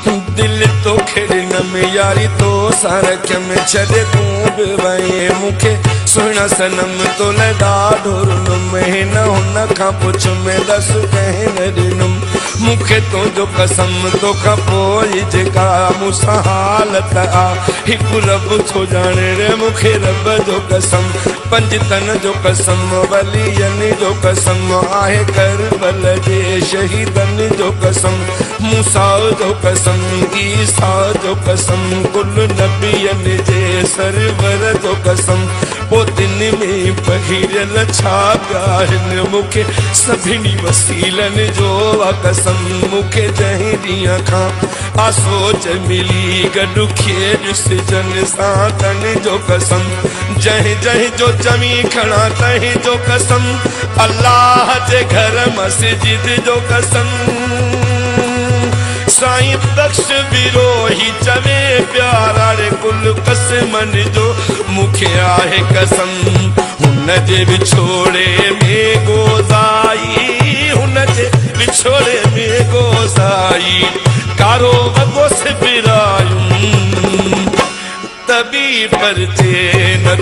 दिल तो खेड़न में यारी तो सारख में छड़े तू भी वही मुखे सुना सनम तो लड़ा ढोरन में न हुन का पुछ में दस कहन दिनुम मुखे तो जो कसम तो खपोई जेका मुसा हालत आ हिक रब छो जाने रे मुखे रब जो कसम पंज तन जो कसम वलियन जो कसम आहे करबल जे शहीदन जो कसम मूसा जो कसम ईसा जो कसम कुल नबियन जे सरवर जो कसम पोतिन में पहिरल छा गाहिन मुखे सभिनी वसीलन जो कसम मुखे जहीं ॾींहं खां आसोच मिली गॾु खेॾ सिजन सां तन जो कसम जहीं जहीं जो चवी खणा तहीं जो कसम अल्लाह जे घर मस्जिद जो कसम साईं बख्श विरोही चवे प्यारा रे कुल कसमन जो मुखे आहे कसम हुन जे विछोड़े में गोज़ाई हुन जे विछोड़े में गोज़ाई कारो वगो से बिरायूं तभी परचे न